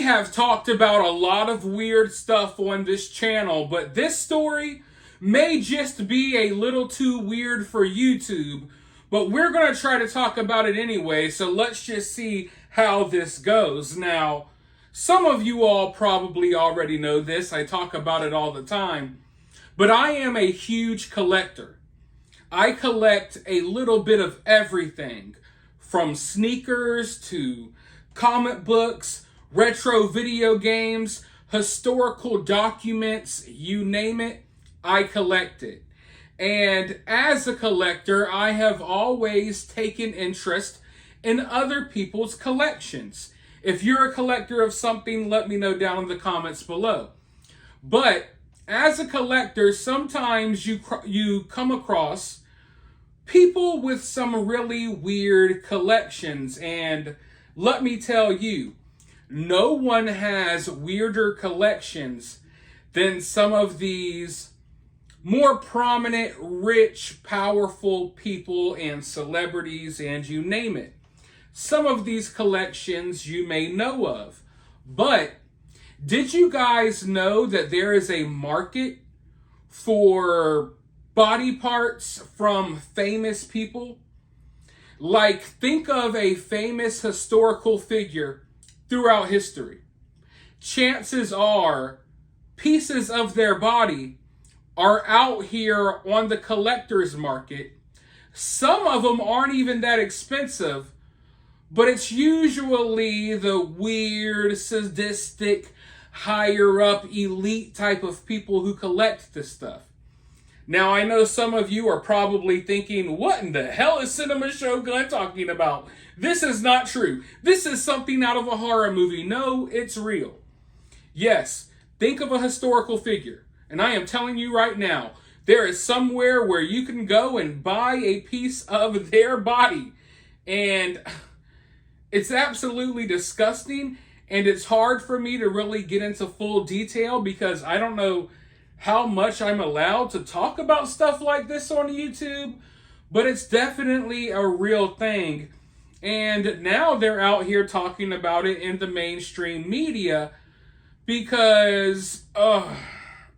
have talked about a lot of weird stuff on this channel, but this story may just be a little too weird for YouTube, but we're going to try to talk about it anyway, so let's just see how this goes. Now, some of you all probably already know this. I talk about it all the time, but I am a huge collector. I collect a little bit of everything, from sneakers to comic books, retro video games, historical documents, you name it, I collect it. And as a collector, I have always taken interest in other people's collections. If you're a collector of something, let me know down in the comments below. But as a collector, sometimes you come across people with some really weird collections, and let me tell you, no one has weirder collections than some of these more prominent, rich, powerful people and celebrities, and you name it. Some of these collections you may know of, but did you guys know that there is a market for body parts from famous people? Like, think of a famous historical figure throughout history. Chances are pieces of their body are out here on the collector's market. Some of them aren't even that expensive, but it's usually the weird, sadistic, higher up, elite type of people who collect this stuff. Now, I know some of you are probably thinking, what in the hell is Cinema Shogun talking about? This is not true. This is something out of a horror movie. No, it's real. Yes, think of a historical figure. And I am telling you right now, there is somewhere where you can go and buy a piece of their body. And it's absolutely disgusting. And it's hard for me to really get into full detail because I don't know how much I'm allowed to talk about stuff like this on YouTube, but it's definitely a real thing. And now they're out here talking about it in the mainstream media because,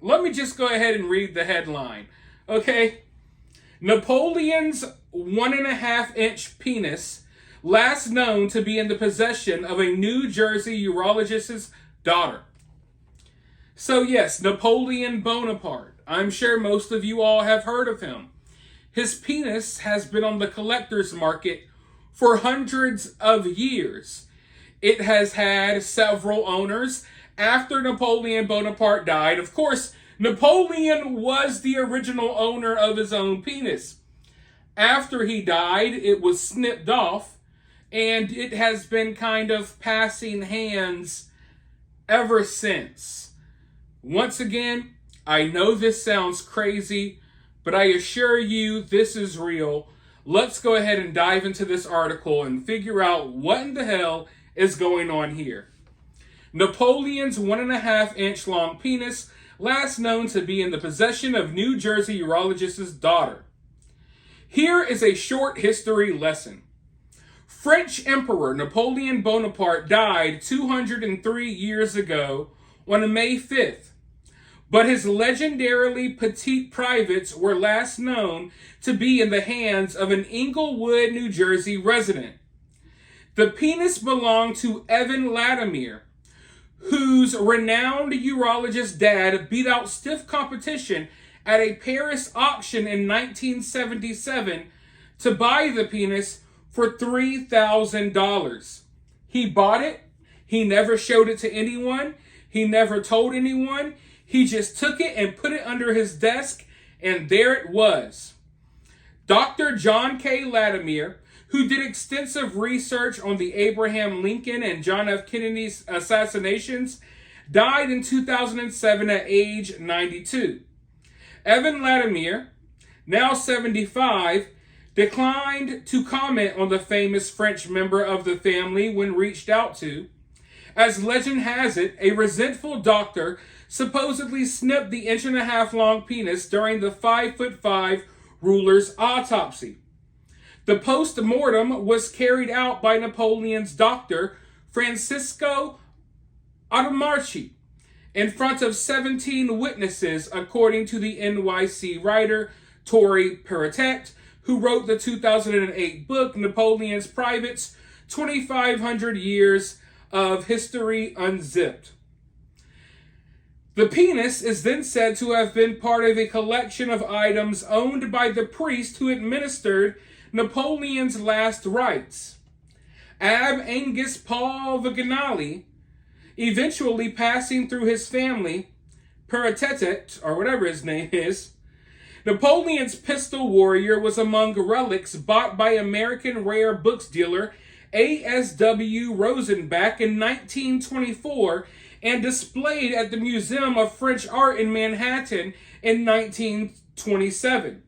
let me just go ahead and read the headline, okay? Napoleon's 1.5-inch penis, last known to be in the possession of a New Jersey urologist's daughter. So yes, Napoleon Bonaparte. I'm sure most of you all have heard of him. His penis has been on the collector's market for hundreds of years. It has had several owners after Napoleon Bonaparte died. Of course, Napoleon was the original owner of his own penis. After he died, it was snipped off, and it has been kind of passing hands ever since. Once again, I know this sounds crazy, but I assure you this is real. Let's go ahead and dive into this article and figure out what in the hell is going on here. Napoleon's 1.5-inch long penis, last known to be in the possession of New Jersey urologist's daughter. Here is a short history lesson. French Emperor Napoleon Bonaparte died 203 years ago on May 5th. But his legendarily petite privates were last known to be in the hands of an Englewood, New Jersey resident. The penis belonged to Evan Latimer, whose renowned urologist dad beat out stiff competition at a Paris auction in 1977 to buy the penis for $3,000. He bought it. He never showed it to anyone. He never told anyone. He just took it and put it under his desk, and there it was. Dr. John K. Latimer, who did extensive research on the Abraham Lincoln and John F. Kennedy's assassinations, died in 2007 at age 92. Evan Latimer, now 75, declined to comment on the famous French member of the family when reached out to. As legend has it, a resentful doctor supposedly snipped the 1.5-inch long penis during the 5'5" ruler's autopsy. The post-mortem was carried out by Napoleon's doctor, Francisco Automarchi in front of 17 witnesses, according to the NYC writer Tori Peritet, who wrote the 2008 book Napoleon's Privates, 2,500 Years of History Unzipped. The penis is then said to have been part of a collection of items owned by the priest who administered Napoleon's last rites. Ab Angus Paul Viganali, eventually passing through his family, Peritet, or whatever his name is. Napoleon's pistol warrior was among relics bought by American rare books dealer A.S.W. Rosenbach in 1924 and displayed at the Museum of French Art in Manhattan in 1927.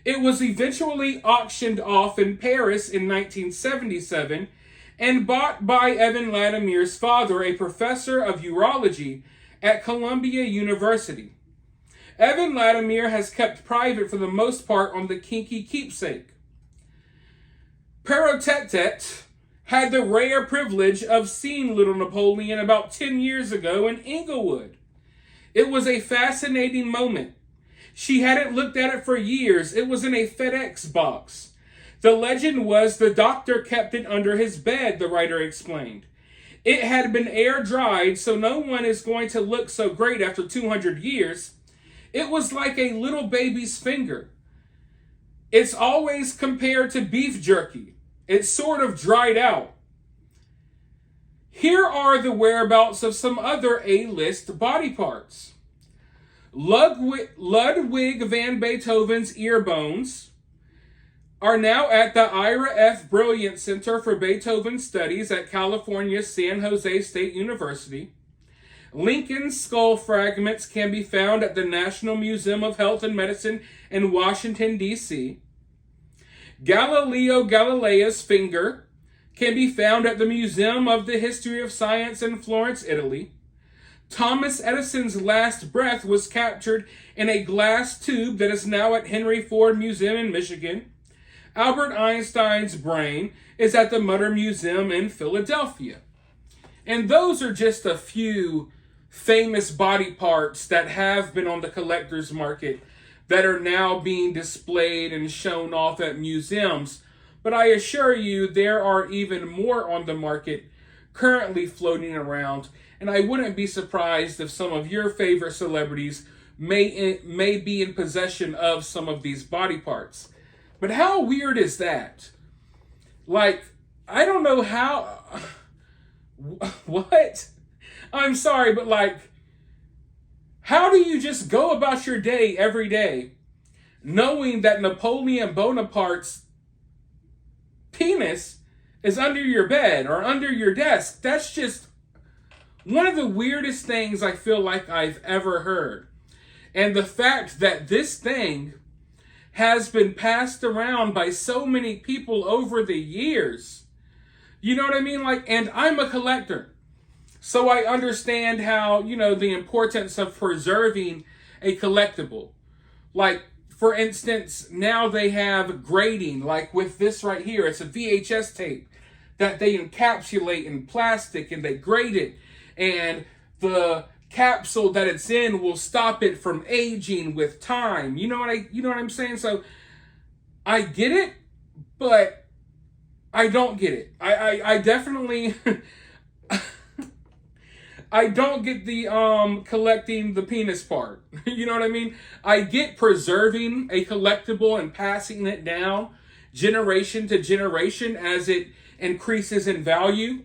It was eventually auctioned off in Paris in 1977 and bought by Evan Latimer's father, a professor of urology at Columbia University. Evan Latimer has kept private for the most part on the kinky keepsake. Peritet had the rare privilege of seeing little Napoleon about 10 years ago in Inglewood. It was a fascinating moment. She hadn't looked at it for years. It was in a FedEx box. The legend was the doctor kept it under his bed, the writer explained. It had been air dried, so no one is going to look so great after 200 years. It was like a little baby's finger. It's always compared to beef jerky. It's sort of dried out. Here are the whereabouts of some other A-list body parts. Ludwig van Beethoven's ear bones are now at the Ira F. Brilliant Center for Beethoven Studies at California's San Jose State University. Lincoln's skull fragments can be found at the National Museum of Health and Medicine in Washington, D.C. Galileo Galilei's finger can be found at the Museum of the History of Science in Florence, Italy. Thomas Edison's last breath was captured in a glass tube that is now at Henry Ford Museum in Michigan. Albert Einstein's brain is at the Mutter Museum in Philadelphia. And those are just a few famous body parts that have been on the collector's market that are now being displayed and shown off at museums. But I assure you, there are even more on the market currently floating around. And I wouldn't be surprised if some of your favorite celebrities may be in possession of some of these body parts. But how weird is that? Like, I don't know how... What? I'm sorry, but like, how do you just go about your day every day knowing that Napoleon Bonaparte's penis is under your bed or under your desk? That's just one of the weirdest things I feel like I've ever heard. And the fact that this thing has been passed around by so many people over the years. You know what I mean? Like, and I'm a collector. So I understand how, the importance of preserving a collectible. Like, for instance, now they have grading, like with this right here. It's a VHS tape that they encapsulate in plastic and they grade it. And the capsule that it's in will stop it from aging with time. You know what I'm saying? So I get it, but I don't get it. I definitely I don't get the collecting the penis part. You know what I mean? I get preserving a collectible and passing it down generation to generation as it increases in value.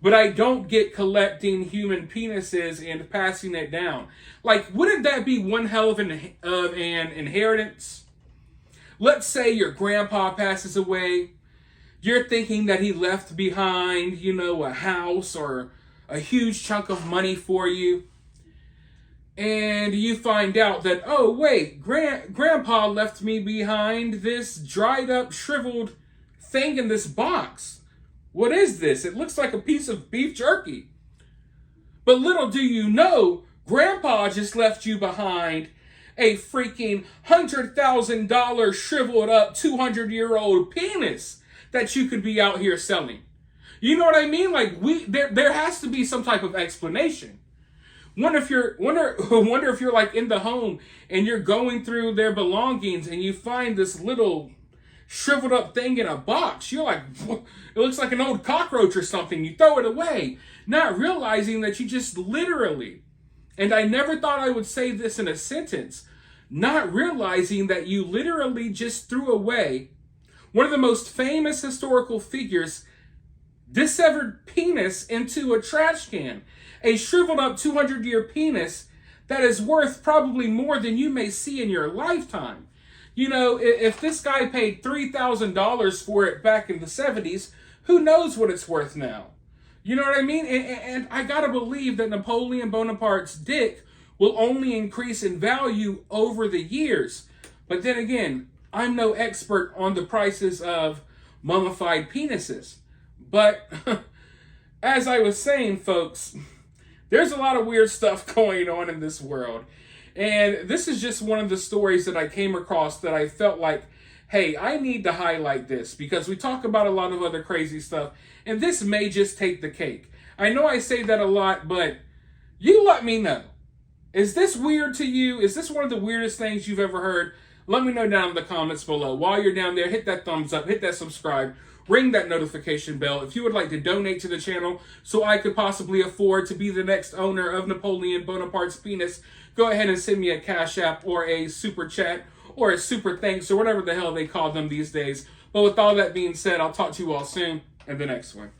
But I don't get collecting human penises and passing it down. Like, wouldn't that be one hell of an inheritance? Let's say your grandpa passes away. You're thinking that he left behind, a house or a huge chunk of money for you. And you find out that, oh, wait, Grandpa left me behind this dried up, shriveled thing in this box. What is this? It looks like a piece of beef jerky. But little do you know, Grandpa just left you behind a freaking $100,000 shriveled up 200-year-old penis that you could be out here selling. You know what I mean? Like there has to be some type of explanation. Wonder if you're like in the home and you're going through their belongings and you find this little shriveled up thing in a box. You're like, it looks like an old cockroach or something. You throw it away, not realizing that you just literally, and I never thought I would say this in a sentence, not realizing that you literally just threw away one of the most famous historical figures' dissevered penis into a trash can. A shriveled up 200-year penis that is worth probably more than you may see in your lifetime. You know, if this guy paid $3,000 for it back in the 70s, who knows what it's worth now? You know what I mean? And I gotta believe that Napoleon Bonaparte's dick will only increase in value over the years. But then again, I'm no expert on the prices of mummified penises. But as I was saying, folks, there's a lot of weird stuff going on in this world. And this is just one of the stories that I came across that I felt like, hey, I need to highlight this because we talk about a lot of other crazy stuff. And this may just take the cake. I know I say that a lot, but you let me know. Is this weird to you? Is this one of the weirdest things you've ever heard? Let me know down in the comments below. While you're down there, hit that thumbs up, hit that subscribe, ring that notification bell. If you would like to donate to the channel so I could possibly afford to be the next owner of Napoleon Bonaparte's penis, go ahead and send me a Cash App or a Super Chat or a Super Thanks or whatever the hell they call them these days. But with all that being said, I'll talk to you all soon in the next one.